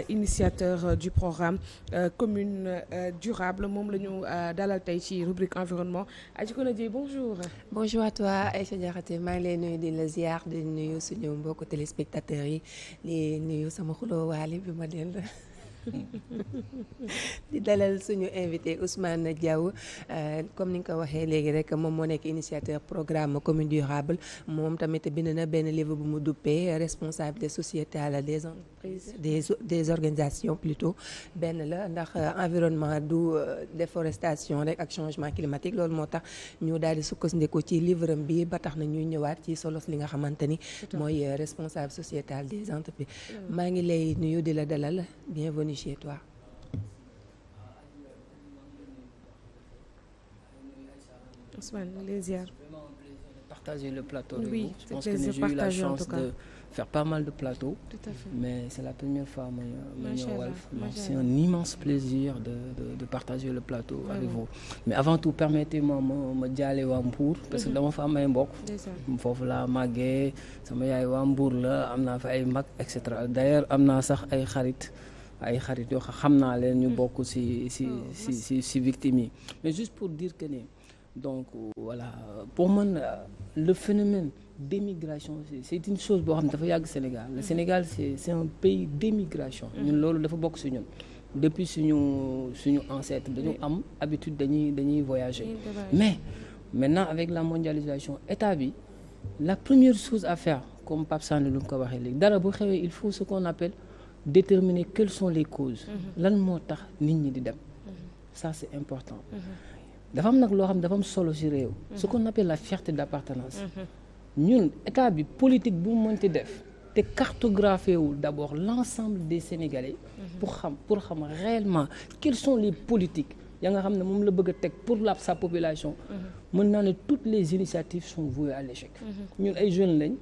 initiateur du programme commune durable moom la ñu dalal tey ci rubrique environnement Adjikouna Dieye bonjour. Bonjour à toi Aïcha Diakhaté maa ngi lay nuyu di la ziar di nuyu suñu mbokku téléspectateurs yi di nuyu sama xuloo waale bi ma del di dalal suñu invité Ousmane Diaw comme ni nga ko waxee léegi rek moom moo nekk initiateur programme commune durable moom tamit bind na benn livre bu mu duppee responsabilité sociétale des entreprises des organisations plutôt benn la ndax environnement du déforestation rek ak changement climatique loolu moo tax ñu daal di sukkandiku ci livre am bi ba tax na ñuy ñëwaat ci solos li nga xamante ni mooy responsable sociétal des entreprises maa ngi lay nuyu di la dalal bienvenue chez toi. Ousmane les ziar. Partager le plateau avec oui, vous. Je pense que j'ai eu la chance de faire pas mal de plateaux. Tout à fait. Mais c'est la première fois ma ñëw Walf. C'est Allah. un immense plaisir de partager le plateau avec vous. Mais avant tout permettez-moi ma jaale waa Mbour parce que dama fa am ay mbokk. foofu laa màggee sama yaay waa Mbour la am naa fa ay mag et cetera d'ailleurs am naa sax ay xarit yoo xam naa leen ñu bokk ci victimes yi mais juste pour dire que ne donc voilà pour man le phénomène d'émigration c'est une chose boo xam ne dafa yàgg Sénégal le Sénégal c'est un pays d'émigration ñun loolu dafa bokk ci ñun depuis suñu ancêtre dañu am habitude dañuy voyager mais maintenant avec la mondialisation état bi la première chose à faire comme Pape Sané lu mu ko waxee léegi dara bu xewee il faut ce qu'on appelle déterminer quelles sont les causes lan moo tax nit ñi di dem ça c'est important dafa am nag loo xam ne dafa am solo ci réew ce qu'on appelle la fierté d'appartenance ñun état bi politique bu mu mënti def te cartographié wul d'abord l'ensemble des Sénégalais pour xam réellement quelles sont les politiques ya nga xam ne moom la bëgg a teg pour sa population mën naa ne toutes les initiatives sont vouées à l'échec ñun ay jeunes lañ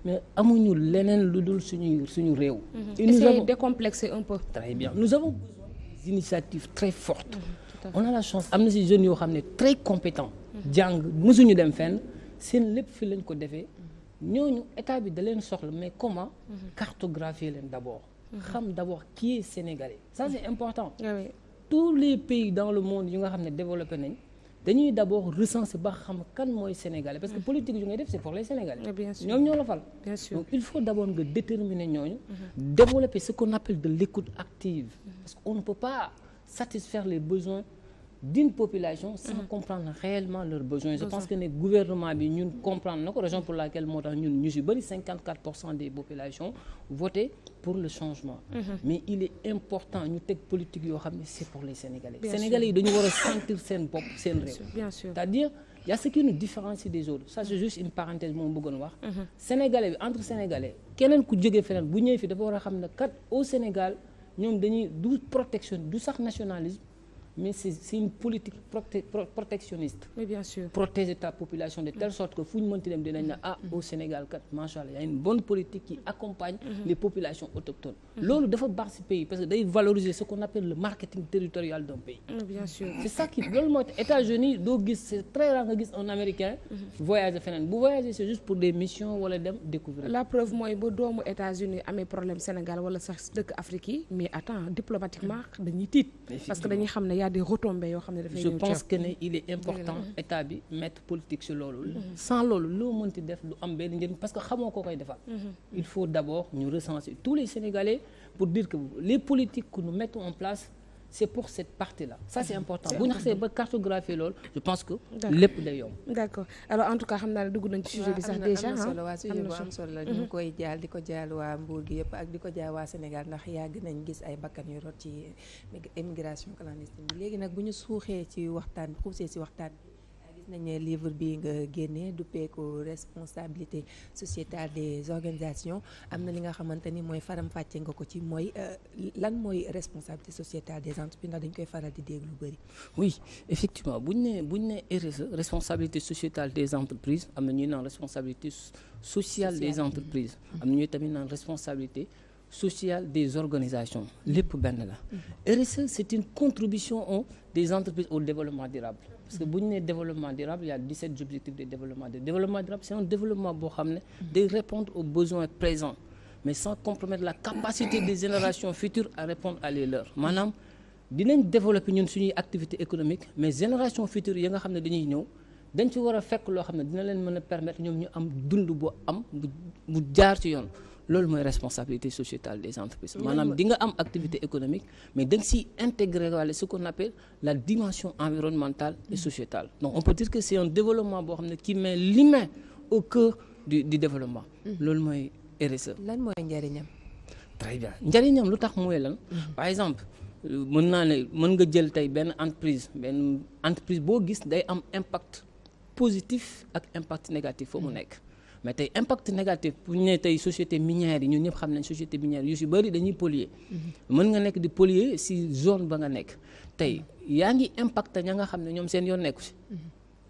mais amuñu leneen lu dul suñu réew. et nous avons décomplexé un peu. Très bien nous avons des initiatives très fortes. On a la chance am na ci jeunes yoo xam ne très compétents. jàng mësuñu dem fenn seen lépp fi lañ ko defee ñooñu état bi da leen soxla mais comment cartographier leen d'abord. xam d'abord qui est sénégalais. Ça c'est important. Oui. Tous les pays dans le monde yu nga xam ne développé nañ. dañuy d'abord recenser ba xam kan mooy sénégalais parce que politique yu ngay def c'est pour les sénégalais. Bien sûr. ñoom ñoo la fal. Bien sûr. Donc il faut d'abord nga déterminer ñooñu. développer ce qu'on appelle de l'écoute active. Parce qu'on ne peut pas satisfaire les besoins d'une population sans comprendre réellement leurs besoins. Je pense que ne gouvernement bi ñun comprendre na ko raison pour laquelle moo tax ñun ñu ci bari 54% des populations voté pour le changement. Mais il est important ñu teg politique yoo xam ne c'est pour les Sénégalais. Bien Sénégalais sûr. yi dañu war a sentir seen bopp seen réew. Bien sûr. C'est-à-dire il y a ce qui nous différencie des autres ça c'est juste une parenthèse moom bëggoon wax. Sénégalais bi entre Sénégalais keneen ku jógee feneen bu ñëwee fi dafa war a xam ne kat au Sénégal ñoom dañuy du protection du sax nationalisme mais c'est une politique protectionniste. Oui, bien sûr. Protéger ta population de telle sorte que fu ñu mënti dem dinañ na au Sénégal kat macha allah y a une bonne politique qui accompagne les populations autochtones. loolu dafa baax ci pays parce que day valoriser ce qu'on appelle le marketing territorial d'un pays. Oui, bien sûr. C'est ça qui loolu mooy États-Unis doo gis c'est très rare nga gis un Américain voyager feneen bu voyager c'est juste pour des missions wala dem découvrir. La preuve mooy ba doomu États-Unis amee problème Sénégal wala sax dëkk Afrique yi mais attends diplomatiquement dañuy tiit. parce que dañuy xam ne y a des retombées yoo xam ne dafay je ñëw pense que ne il est important état bi mettre politique sur loolu. sans loolu loo mënti def du am benn njëriñ parce que xamoo ko koy defal. Il faut d'abord ñu recenser tous les Sénégalais pour dire que les politiques que nous mettons en place c'est pour cette partie-là ça c'est important bu ñu xasee ba cartographier loolu je pense que lépp day yomb. D'accord alors en tout cas xam naa ne dugg nañ ci sujet bi sax déjà am na solo waa sujet bu am solo la ñu ngi koy jaal di ko jaal waa Mbour gi yëpp ak di ko jaal waa Sénégal ndax yàgg nañ gis ay bakkan yu rot ci immigration clandestine bi léegi nag bu ñu suuxee ci waxtaan bi xuusee ci waxtaan bi gis nañ ne livre bi nga génnee duppee ko responsabilité sociétale des organisations am na li nga xamante ni mooy faram-fàcce nga ko ci mooy lan mooy responsabilité sociétale des entreprises ndax dañ koy faral di dégg lu bari. Oui effectivement bu ñu nee RSE responsabilité sociétale des entreprises am na ñuy naan responsabilité sociale des entreprises am na ñuy tamit naan responsabilité sociale des organisations lépp benn la. RSE c'est une contribution des entreprises au développement durable parce que bu ñu nee développement durable il y a 17 objectifs de développement durable. Développement durable c'est un développement boo xam ne day répondre aux besoins présents mais sans compromettre la capacité des générations futures à répondre à les leurs. Maanaam dinañ développer ñun suñuy activité économique mais génération future yi nga xam ne dañuy ñëw dañ ci war a fekk loo xam ne dina leen mën a permettre ñoom ñu am dund bu am bu jaar ci yoon. loolu mooy responsabilité sociétale des entreprises. Maanaam di nga am activité économique mais da nga siy intégrer wala ce qu'on appelle la dimension environnementale et sociétale. Donc on peut dire que c'est un développement boo xam ne qui met l'humain au cœur du développement. loolu mooy RSE. lan mooy njëriñam. très bien njëriñam lu tax mooy lan. par exemple mën naa ne mën nga jël tey benn entreprise boo gis day am impact positif ak impact négatif foo mu nekk. mais tey impact négatif bu ñu nee tey société minière yi ñun ñëpp xam nañ société minière yu si bëri dañuy polluer. mën nga nekk di polluer si zone ba nga nekk tey yaa ngi impacté ña nga xam ne ñoom seen yoon nekku si.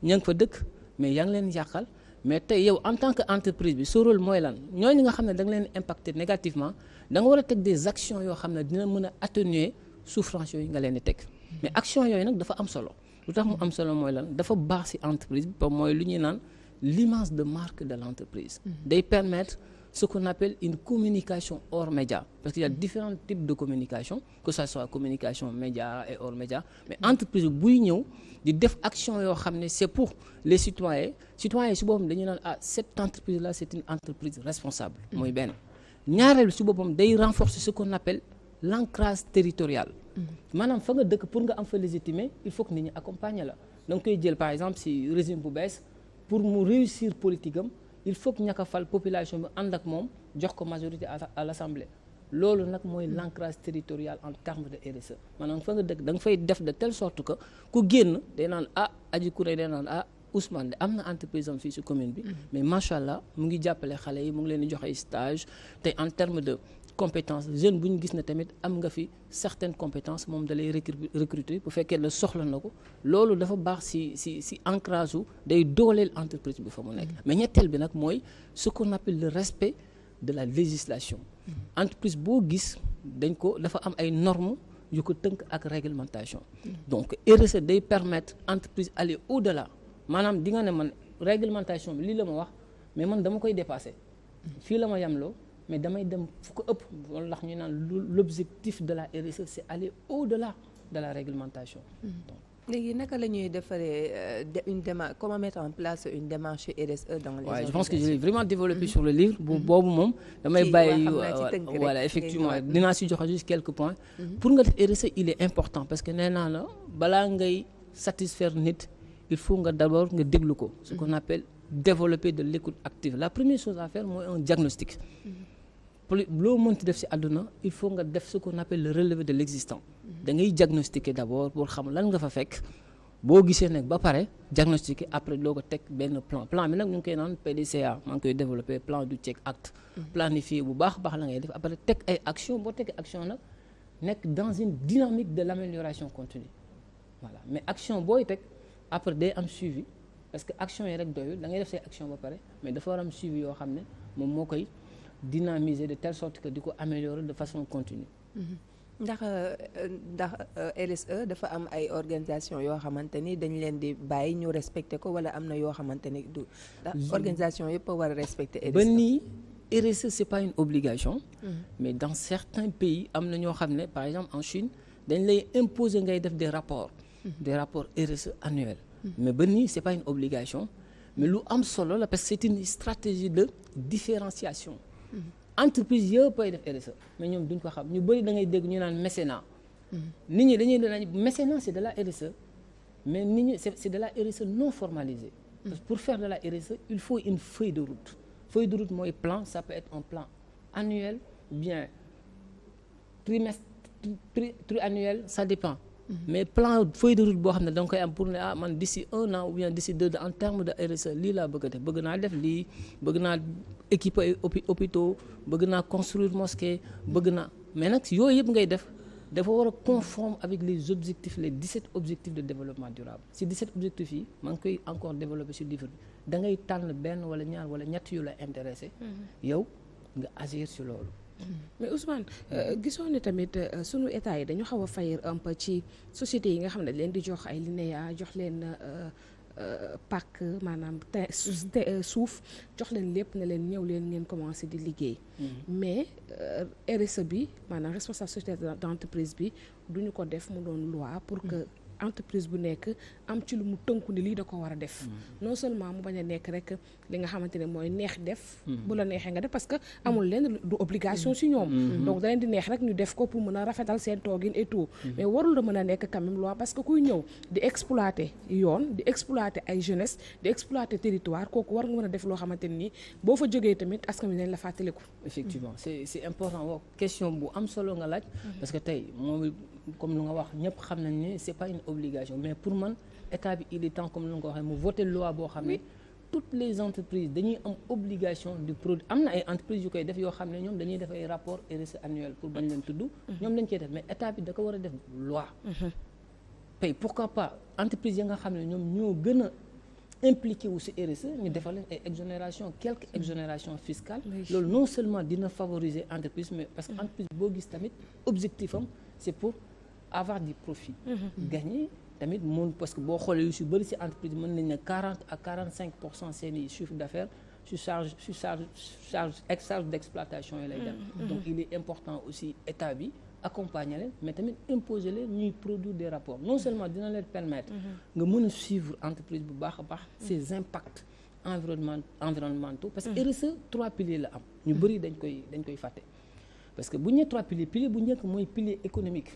ña nga fa dëkk mais yaa ngi leen yàqal mais tey yow en tant que entreprise bi sa rôle mooy lan ñooñu nga xam ne da nga leen impacté négativement da nga war a teg des actions yoo xam ne dina mën a atténuer souffrance yooyu nga leen di teg mais action yooyu nag dafa am solo lu tax mu am solo mooy lan dafa baax si entreprise bi ba mooy lu ñuy naan. L'image de marque de l'entreprise. Day permettre ce qu'on appelle une communication hors média parce qu'il y a différents types de communication que ça soit communication média et hors média mais entreprise buy ñëw di def action yoo xam ne c'est pour les citoyens si boppam dañuy naan cette entreprise là c'est une entreprise responsable mooy benn ñaareel si boppam day renforcer ce qu'on appelle l'ancrage territorial maanaam fa nga dëkk pour nga am fa légitimité il faut que nit ñi accompagner la da nga koy jël par exemple si régime bu bees pour mu réussir politique am il faut que ñaka fal population bi ànd ak moom jox ko majorité à l'Assemblée loolu nag mooy l'ancrage territorial en termes de RSE maanaam fa nga dëkk da nga fay def de telle sorte que ku génn day naan Adji Kouré day naan Ousmane de am na entreprise am fii ci commune bi mais macha allah mu ngi jàppale xale yi mu ngi leen di jox ay stage te en termes de compétence jeune bu ñu gis ne tamit am nga fi certaines compétences moom da lay recruter bu fekkee la soxla na ko loolu dafa baax si ancrage u day dooleel entreprise bi fa mu nekk mais ñetteel bi nag mooy ce qu'on appelle le respect de la législation entreprise boo gis dafa am ay normes yu ko tënk ak réglementation donc RSE day permettre entreprise aller au-delà maanaam di nga ne man réglementation bi lii la ma wax mais man dama koy dépasser fii la ma yamloo mais damay dem fu ko ëpp loolu tax ñu naan l'objectif de la RSE c'est aller au-delà de la réglementation. léegi naka la ñuy defaree une démarche comment mettre en place une démarche RSE dans les organisations. Je pense que je l'ai vraiment développé sur le livre. boobu moom damay bàyyi voilà effectivement dinaa si joxe juste quelques points. pour nga def RSE il est important parce que nee naa la balaa ngay satisfaire nit il faut nga d'abord nga déglu ko. ce qu'on appelle développer de l'écoute active la première chose à faire mooy un diagnostic. loo mënti def ci àdduna il faut nga def ce qu'on appelle le relevé de l'existant da ngay diagnostiquer d'abord pour xam lan nga fa fekk boo gisee nag ba pare diagnostiquer après doo ko teg benn plan bi nag ñu ngi koy naan PDCA maa ngi koy développer plan du check act planifier bu baax la ngay def après teg ay action boo teg action nag nekk dans une dynamique de l'amélioration continue voilà mais action booy teg après day am suivi parce que action yi rek doyul da ngay def say action ba pare mais dafa war am suivi yoo xam ne moom moo koy dynamiser de telle sorte que di ko améliorer de façon continue. ndax RSE dafa am ay organisation yoo xamante ni dañ leen di bàyyi ñu respecter ko wala am na yoo xamante ni du ndax organisation yëpp a war a respecter RSE. ba nii RSE c'est pas une obligation. mais dans certains pays am na ñoo xam ne par exemple en Chine dañ lay imposer ngay def des rapports RSE annuels. mais ba nii c'est pas une obligation mais lu am solo la parce que c'est une stratégie de différenciation. entreprise yëpp ay def RSE mais ñoom duñ ko xam ñu bari da ngay dégg ñu naan mécénat nit ñi dañuy mécénat c'est de la RSE mais nit ñi c'est de la RSE non formalisée parce que pour faire de la RSE il faut une feuille de route mooy plan ça peut être un plan annuel bien triannuel ça dépend mais plan feuille de route boo xam ne da nga koy am pour ne man d'ici 1 an ou bien d'ici 2 ans en termes de RSE lii laa bëgg a def bëgg naa def lii bëgg naa équiper hôpitaux bëgg naa construire mosquée bëgg naa mais nag yooyu yëpp ngay def dafa war a conforme avec les objectifs les 17 objectifs de développement durable si 17 objectifs yi maa ngi koy encore développer sur livre bi da ngay tànn benn wala ñaar wala ñett yu la intéressé yow nga agir sur loolu. mais Ousmane gisoon ni tamit sunu état yi dañu xaw a faillir un peu ci sociétés yi nga xam ne leen di jox ay linéa jox leen pàkk maanaam suuf jox leen lépp ne leen ñëw leen ngeen commencé di liggéey mais RSE bi maanaam responsable société d'entreprise bi duñu ko def mu doon loi pour que entreprise bu nekk am ci lu mu tënku ni lii da ko war a def non seulement mu bañ a nekk rek li nga xamante ne mooy neex def bu la neexee nga def parce que amul leen du obligation ci ñoom donc da leen di neex rek ñu def ko pour mën a rafetal seen toogin et tout mais warul da mën a nekk quand même loi parce que kuy ñëw di exploiter yoon di exploiter ay jeunesse di exploiter territoire kooku war nga mën a def loo xamante ni boo fa jógee tamit askan wi dañ la fàttaliku. Effectivement c'est important wax question bu am solo nga laaj parce que tey moom comme lu nga wax ñëpp xam nañ ne c'est pas une obligation mais pour man état bi il est temps comme lu nga ko waxee mu voter loi boo xam ne toutes les entreprises dañuy am obligation de produire am na ay entreprises yu koy def yoo xam ne ñoom dañuy def ay rapport RSE annuel pour bañ leen tudd ñoom dañ koy def mais état bi da ko war a def loi tey pourquoi pas entreprises yi nga xam ne ñoom ñoo gën a impliqué wu ci RSE ñu defal leen ay exonération quelques exonérations fiscales loolu non seulement dina favoriser entreprise mais parce que entreprise boo gis tamit objectif am c'est pour avoir du profit gagner tamit moom parce que boo xoolee yu si bëri si entreprise mën nañ ne 40 à 45% seeni chiffre d'affaires su charge d'exploitation yi lay dem donc il est important aussi état bi accompagner leen mais tamit imposer leen ñuy produire des rapports non seulement dina leen permettre nga mën a suivre entreprise bu baax a baax ses impacts environnementaux parce que RSE 3 piliers la am ñu bëri dañ koy fàtte parce que bu ñu nee 3 piliers pilier bu njëkk mooy pilier économique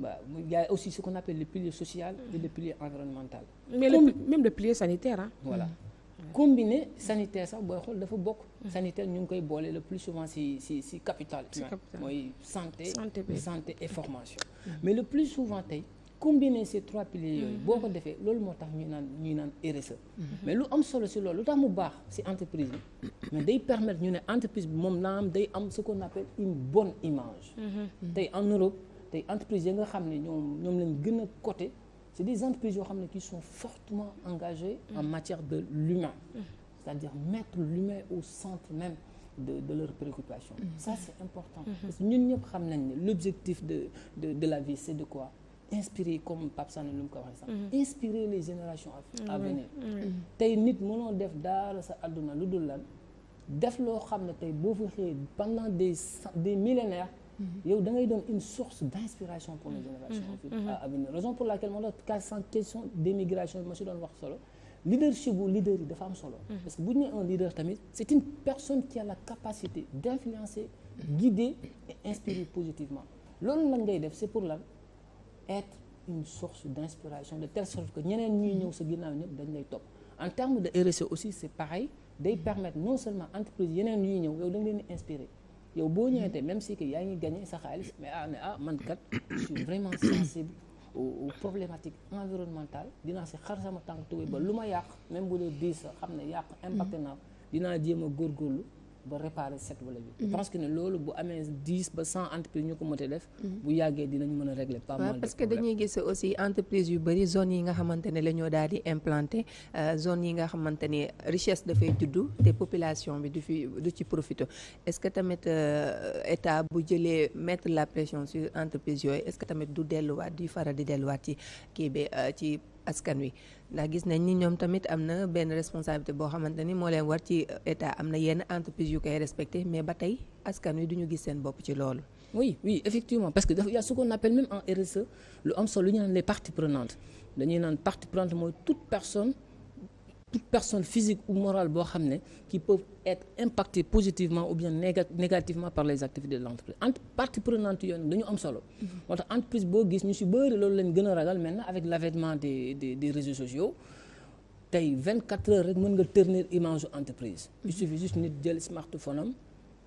waaw il y a aussi ce qu'on appelle le pilier social et le pilier environnemental. mais même le pilier sanitaire ah. Voilà combiné sanitaire sax booy xool dafa bokk. sanitaire ñu ngi koy boole le plus souvent ci capital. mooy santé et formation. mais le plus souvent tey combiner ces 3 piliers yooyu boo ko defee loolu moo tax ñuy naan RSE. mais lu am solo ci loolu lu tax mu baax ci entreprise bi mais day permettre ñu ne entreprise bi moom naa am day am ce qu'on appelle une bonne image. tey en Europe. tey entreprises yi nga xam ne ñoom lañ gën a coté c'est des entreprises yoo xam ne qui sont fortement engagées en matière de l'humain c'est-à-dire mettre l'humain au centre même de leurs préoccupations ça c'est important parce que ñun ñëpp xam nañ ne l'objectif de la vie c'est de quoi inspirer comme Pape Sané lu mu ko waxee sax inspirer les générations à venir tey nit mënoo def daara sa àdduna lu dul lan def loo xam ne tey boo fa xëyee pendant des millénaires yow da ngay doon une source d'inspiration pour les générations à venir raison pour laquelle moo tax question d'émigration bi ma si doon wax solo leadership bu leader yi dafa am solo parce que bu ñu nee un leader tamit c'est une personne qui a la capacité d'influencer guider et inspirer positivement loolu lan ngay def c'est pour lan être une source d'inspiration de telle sorte que ñeneen ñuy ñëw sa ginnaaw ñëpp dañ lay topp en termes de RSE aussi c'est pareil day permettre non seulement entreprise yeneen ñuy ñëw yow da nga leen di inspirer yow boo ñëwee tey même si que yaa ngi gagné sa xaalis mais man kat je suis vraiment sensible aux problématiques environnementales dinaa si xar sama tànk tubéy ba lu ma yàq même bu dee 10 xam ne yàq impacté naa dinaa jéem a góorgóorlu ba réparer 7 wala 8. je pense que ne loolu bu amee 10 ba 100 entreprises ñu ko mën a def. bu yàggee dinañ mën a régler pas mal de problèmes. parce que dañuy gis aussi entreprise yu bëri zone yi nga xamante ne la ñoo daal di implanté zone yi nga xamante ne richesse dafay juddu te population bi du ci profité est-ce que tamit état bu jëlee mettre la pression sur entreprise yooyu est-ce que tamit du faral di delluwaat ci kii bi ci askan wi ndax gis nañ ni ñoom tamit am na benn responsabilité boo xamante ni moo leen war ci état am na yenn entreprise yu koy respecté mais ba tey askan wi duñu gis seen bopp ci loolu. oui effectivement parce que il y a ce qu'on appelle même en RSE lu am solo lu ñu naan les parties prenantes dañuy naan partie prenante mooy toute personne physique ou morale boo xam ne qui peuvent être impactées positivement ou bien négativement par les activités de l'entreprise entre parties prenantes yoon dañu am solo moo tax entreprise boo gis ñu ci bëri loolu lañ gën a ragal maintenant avec l'avènement des réseaux sociaux tey 24 heures rek mën nga ternir image entreprise il suffit juste nit jël smartphone am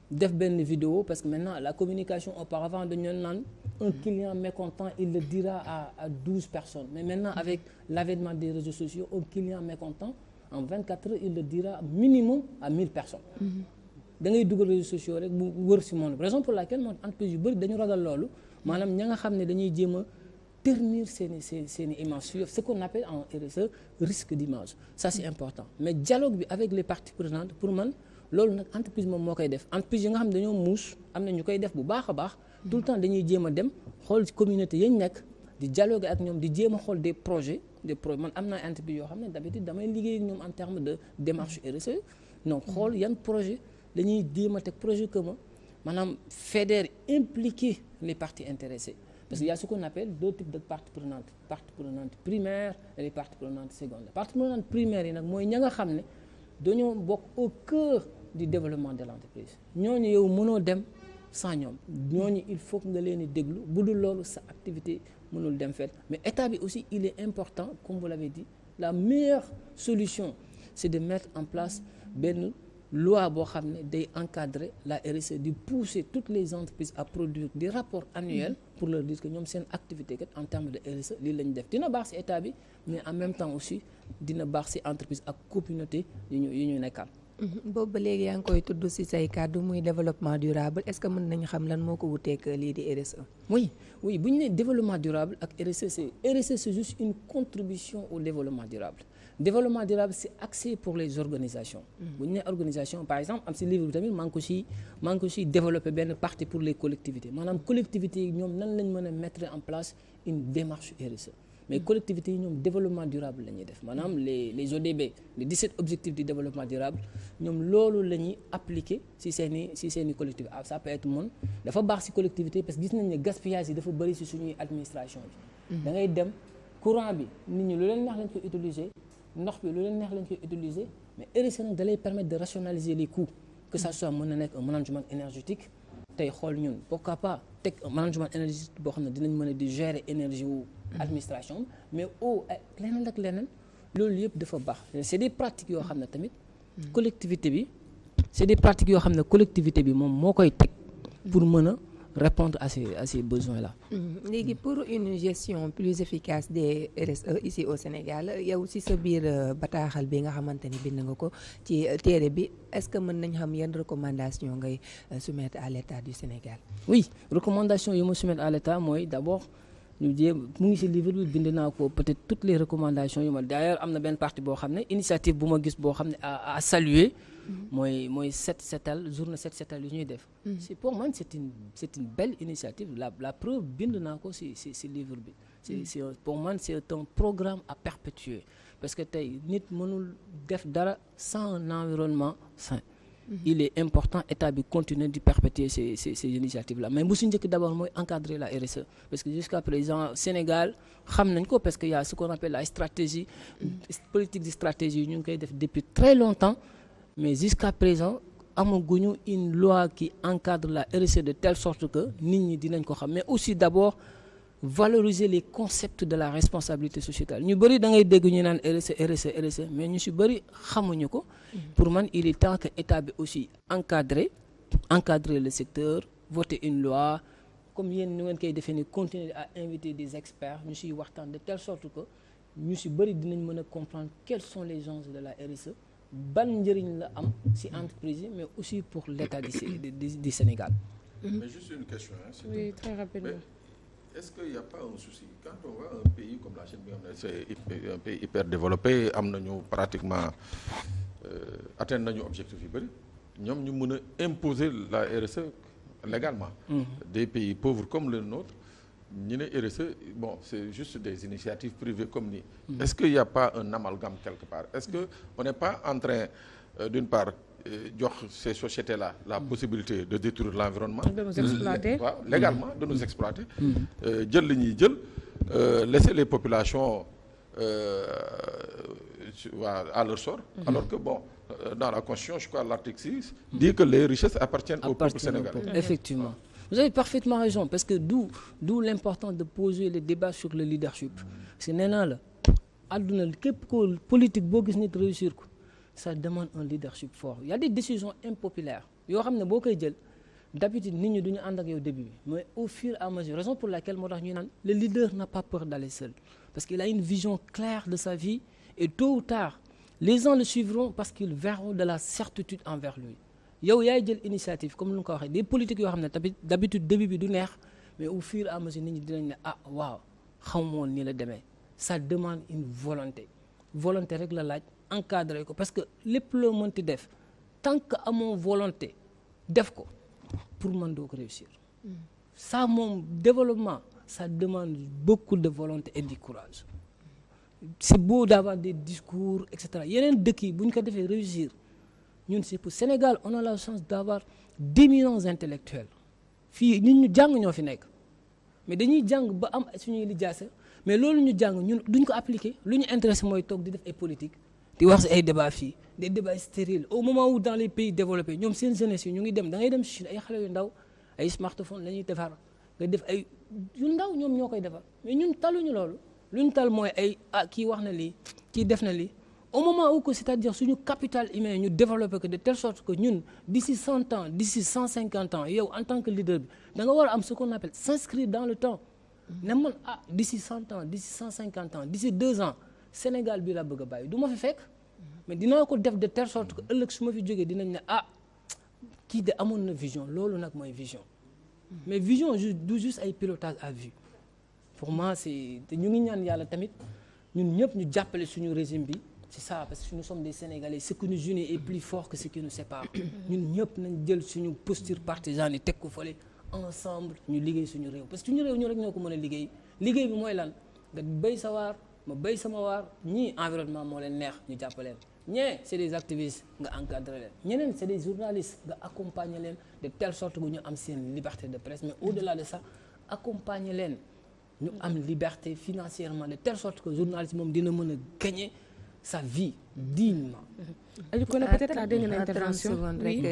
def benn vidéo parce que maintenant la communication auparavant dañu naan un client mécontent il le dira à 12 personnes mais maintenant avec l'avènement des réseaux sociaux un client mécontent en 24 heures il le dira minimum à 1000 personnes da ngay dugal réseaux sociaux rek bu wër ci monde raison pour laquelle moom entreprise yu bëri dañu ragal loolu maanaam ña nga xam ne dañuy jéem a ternir seeni image sur ce qu'on appelle en RSE risque d'image ça c'est important mais dialogue bi avec les parties prenantes pour man loolu nag entreprise moom moo koy def entreprise yi nga xam ne dañoo muus am na ñu koy def bu baax a baax tout le temps dañuy jéem a dem xool ci communauté yañ nekk di dialoguer ak ñoom di jéem a xool des projets man am naa entreprise yoo xam ne d'habitude damay liggéey ak ñoom en termes de démarche RSE donc xool yan projet dañuy jéem a teg projet commun maanaam fédérer impliquer les parties intéressées parce qu'il y a ce qu'on appelle deux types de parties prenantes primaires et les parties prenantes secondaires parties prenantes primaires yi nag mooy ña nga xam ne dañoo bokk au cœur du développement de l'entreprise ñooñu yow mënoo dem sans ñoom ñooñu il faut que nga leen di déglu bu dul loolu sa activité mënul dem fet mais état bi aussi il est important comme vous l'avez dit la meilleure solution c'est de mettre en place benn loi boo xam ne day encadrer la RSE di pousser toutes les entreprises à produire des rapports annuels pour leur dire que ñoom seen activité kat en termes de RSE lii la ñu def dina baax ci état bi mais en même temps aussi dina baax ci entreprise ak communauté yi ñu nekkal. boobu ba léegi yaa ngi koy tudd ci say kàddu muy développement durable est-ce que mën nañu xam lan moo ko wuteek lii di RSE. oui bu ñu nee développement durable ak RSE c'est juste une contribution au développement durable. Développement durable c'est axé pour les organisations. bu ñu nee organisation par exemple am ci livre bi tamit maa ngi ko ci développer benn partie pour les collectivités maanaam collectivités yi ñoom nan lañ mën a mettre en place une démarche RSE. mais collectivités yi ñoom développement durable la ñuy def maanaam les ODB les 17 objectifs du développement durable ñoom loolu la ñuy appliquer ci seeni collectivité ça peut être dafa baax ci collectivité parce que gis nañ ne gaspillage yi dafa bari ci suñuy administration bi. da ngay dem courant bi nit ñi lu leen neex lañ koy utiliser ndox bi lu leen neex lañ koy utiliser mais RSE nag da lay permettre de rationaliser les coûts que ça soit mën na nekk un management énergétique tey xool ñun pourquoi pas teg un management énergétique boo xam ne dinañ mën a di gérer énergie wu administration mais leneen ak leneen loolu yëpp dafa baax c'est des pratiques yoo xam ne tamit collectivité bi moom moo koy teg pour mën a répondre à ces besoins-là. léegi pour une gestion plus efficace des RSE ici au Sénégal yow ci sa biir bataaxal bi nga xamante ni bind nga ko ci téere bi est-ce que mën nañ xam yan recommandation ngay soumettre à l'État du Sénégal. oui recommandation yi ma soumettre à l'État mooy d'abord ñu jéem mu ngi ci livre bi bind naa ko peut-être toutes les recommandations yu ma d'ailleurs am na benn partie boo xam ne initiative bu ma gis boo xam ne à saluer. mooy set setal journée set setal yu ñuy def. c'est pour man c'est une belle initiative la preuve bind naa ko ci livre bi. c'est pour man c'est un programme à perpétuer parce que tey nit mënul def dara sans un environnement sain. il est important état bi continuer di perpétuer ces initiatives là mais bu ci njëkk d'abord mooy encadrer la RSE parce que jusqu'à présent Sénégal xam nañ ko parce que y a ce qu'on appelle la stratégie politique de stratégie ñu ngi koy def depuis très longtemps. mais jusqu'à présent amaguñu une loi qui encadre la RSE de telle sorte que nit ñi dinañ ko xam mais aussi d'abord valoriser les concepts de la responsabilité sociétale ñu bari da ngay dégg ñu naan RSE mais ñu ci bari xamuñu ko. pour man il est temps que état bi aussi encadrer le secteur voter une loi comme yéen ni ngeen koy defee ni continuer à inviter des experts ñu ciy waxtaan de telle sorte que ñu ci bari dinañ mën a comprendre quels sont les enjeux de la RSE. ban njëriñ la am ci entreprise yi mais aussi pour l'État du Sénégal. Mais juste une question. Oui, très rapidement. Est-ce qu'il n'y a pas un souci quand on voit un pays comme la Chine bi nga xam ne c'est un pays hyper développé am nañu pratiquement atteindre nañu objectif yu bëri ñoom ñu mën a imposer la RSE légalement. Des pays pauvres comme le nôtre. ñu ne RSE bon c'est juste des initiatives privées comme ni. Est-ce qu'il n'y a pas un amalgame quelque part est-ce que on n'est pas en train d'une part jox ces sociétés-là la possibilité de détruire l'environnement. de nous exploiter waaw légalement de nous exploiter. jël li ñuy jël laisser les populations à leur sort. Alors que bon dans la Constitution je crois l'article 6 dit que les richesses appartiennent au peuple sénégalais. Effectivement. Vous avez parfaitement raison parce que d'où l'importance de poser le débat sur le leadership. c'est nee naa la àdduna képp ko politique boo gis nit réussir ko ça demande un leadership fort il y a des décisions impopulaires yoo xam ne boo koy jël d'habitude nit ñi duñu ànd ak yow début bi mais au fur et à mesure raison pour laquelle moo tax ñuy naan le leader n'a pas peur d'aller seul parce qu'il a une vision claire de sa vie et tôt ou tard les gens le suivront parce qu'ils verront de la certitude envers lui. yow yaay jël initiative comme lu nga ko waxee des politiques yoo xam ne tamit d'habitude début bi du neex mais au fur et à mesure nit ñi dinañ ne ah waaw xamu woon nii la demee ça demande une volonté rek la laaj encadrer ko parce que lépp loo mënti def tant que amoo volonté def ko pour mën doo ko réussir ça moom développement ça demande beaucoup de volonté et du courage. C'est beau d'avoir des discours et cetera yeneen dëkk yi bu ñu ko defee réussir ñun c'est pour Sénégal on a la chance d'avoir d'éminents intellectuels fii nit ñu jàng ñoo fi nekk mais dañuy jàng ba am suñuy lijaasa mais loolu ñu jàng ñun duñ ko appliquer lu ñu intéressé mooy toog di def ay politique di wax si ay débats fii des débats stériles au moment où dans les pays développés ñoom seen jeunesse yi ñu ngi dem da ngay dem Chine ay xale yu ndaw ay smartphone la ñuy defar nga def ay yu ndaw ñoom ñoo koy defar mais ñun taluñu loolu lu ñu tal mooy ay kii wax na lii kii def na lii au moment où que c'est-à-dire suñu capital humain ñu développé que de telle sorte que ñun d'ici 100 ans d'ici 150 ans yow en tant que leader bi da nga war a am ce qu'on appelle s'inscrire dans le temps ne man d'ici 100 ans d'ici 150 ans d'ici 2 ans Sénégal bi la bëgg a bàyyi du ma fi fekk mais dinaa ko def de telle sorte que ëllëg su ma fi jógee dinañ ne kii de amoon na vision loolu nag mooy vision mais vision du juste ay pilotage à vue pour moi c'est te ñu ngi ñaan yàlla tamit ñun ñëpp ñu jàppale suñu régime bi c'est ça parce que nous sommes des Sénégalais ce qui nous unit est plus fort que ce qui nous sépare ñun ñëpp nañ jël suñu posture partisane yi teg ko fële ensemble ñu liggéey suñu réew parce que suñu réew ñu rek ñoo ko mën a liggéey liggéey bi mooy lan nga béy sa waar ma béy sama waar ñii environnement moo leen neex ñu jàppaleen ñee c'est des activistes nga encadrer leen ñeneen c'est des journalistes nga accompagner leen de telle sorte que ñu am seen liberté de presse mais au-delà de ça accompagner leen ñu am liberté financièrement de telle sorte que journaliste moom dina mën a gagner sa vie dignement. aju ko peut-être la dernière intervention rek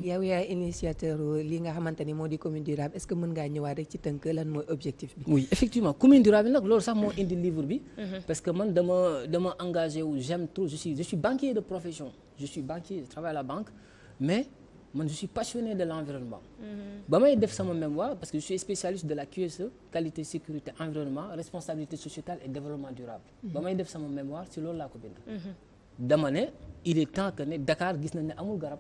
yow yaay initiateur li nga xamante ni moo di commune durable est-ce que mën ngaa ñëwaat rek ci tënk lan mooy objectif bi. oui effectivement commune durable nag loolu sax moo indi livre bi. parce que man dama engagé wu j'aime trop je suis banquier de profession je suis banquier je travaille à la banque mais man je suis passionné de l'environnement. ba may def sama mémoire parce que je suis spécialiste de la QSE qualité sécurité environnement responsabilité sociétale et développement durable. ba may def sama mémoire ci loolu laa ko bind. dama ne il est temps que ne Dakar gis nañ ne amul garab.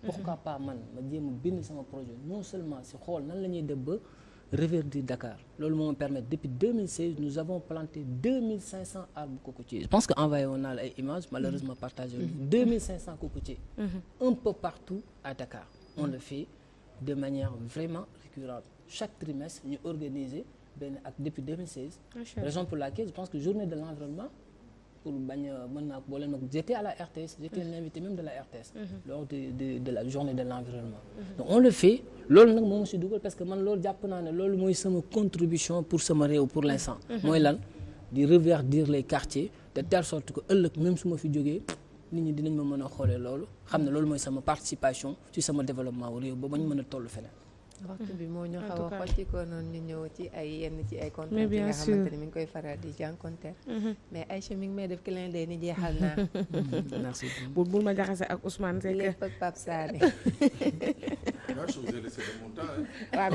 pourquoi pas man ma jéem a bind sama projet non seulement si xool nan la ñuy def ba reverdir Dakar loolu moo ma permettre depuis 2016 nous avons planté 2500 arbres cocotiers je pense que envoyé woon naa la ay images malheureusement partagé 2500 cocotiers un peu partout à Dakar on le fait de manière vraiment récurrente chaque trimestre ñu organiser benn ak depuis 2016 raison pour laquelle je pense que journée de l'environnement pour bañ a mën naa ko boole nag j'étais à la RTS j'étais l'invité même de la RTS lors de la journée de l'environnement donc on le fait loolu nag moom si dugal parce que man loolu jàpp naa ne loolu mooy sama contribution pour sama réew pour l'instant mooy lan di reverdir les quartiers de telle sorte que ëllëg même su ma fi jógee nit ñi dinañ ma mën a xoolee loolu xam ne loolu mooy sama participation ci sama développement wu réew ba bañ mën a toll feneen waxtu bi moo ñu xaw a xocc ko noonu ñu ñëw ci ay yenn ci ay contraintes yi nga xamante ne mi ngi koy faral di jànkonteel mais Aïcha mi ngi may def clin d'œil ni jeexal naa merci bul ma jaxase ak Ousmane Seck lépp ak Pape Sané waaw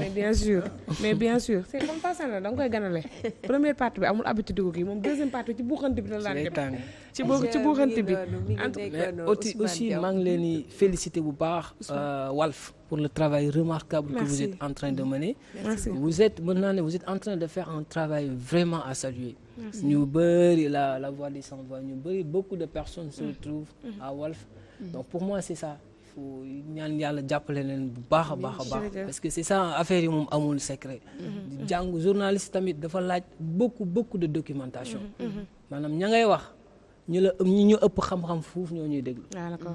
mais bien sûr c'est comme Pape Sané da nga koy ganale première partie bi amul habitude ko kii moom deuxième partie bi ci buuxante bi la daan dem ci buuxante bi mais aussi maa ngi leen di féliciter bu baax Walf pour le travail remarquable que vous êtes en train de mener. Merci. Vous êtes en train de faire un travail vraiment à saluer. ñu bëri la voix des sans voix ñu bëri beaucoup de personnes se retrouvent à Walf. Donc pour moi c'est ça il faut ñaan yàlla jàppale leen bu baax a baax parce que c'est ça affaire yi moom amul secret. jàng journaliste tamit dafa laaj beaucoup de documentation. maanaam ña ngay wax. ñu ëpp xam-xam fuuf ñoo ñuy déglu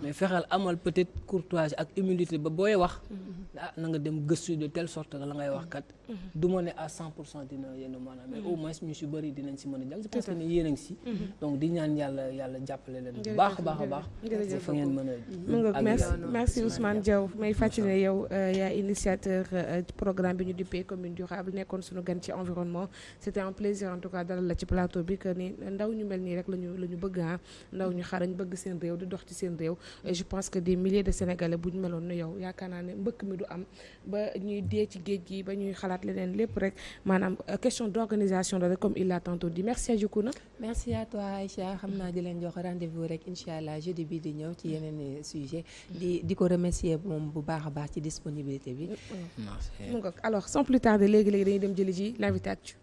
mais fexeel amal peut-être courtoisie ak humilité ba booy wax na nga dem gëstu de telle sorte que la ngay wax kat du ma ne à 100% dina yenn maanaam mais au moins ñu si bëri dinañ si mën a jàng je pense que ne yéen a ngi si donc di ñaan yàlla jàppale leen bu baax a baax fa ngeen mën a merci Ousmane Diaw may fàttali ne yow yaa initiateur programme bi ñu duppee commune durable nekkoon suñu gan ci environnement c'était un plaisir en tout cas dalal la ci plateau bi que ni ndaw ñu mel nii rek la ñu bëgg ndaw ñu xarañ bëgg seen réew di dox ci seen réew et je pense que des milliers de Sénégalais bu ñu meloon ne yow yaakaar naa ne mbëkk mi du am ba ñuy dee ci géej gi ba ñuy xalaat leneen lépp rek maanaam question d'organisation la rek comme il l'a tantôt dit merci à Djikouna merci à toi Aïcha xam naa di leen jox rendez-vous rek incha allah jeudi bi di ñëw ci yeneen sujet di ko remercier moom bu baax a baax ci disponibilité bi merci alors sans plus tarder léegi dañuy dem jëli ji l'invité actu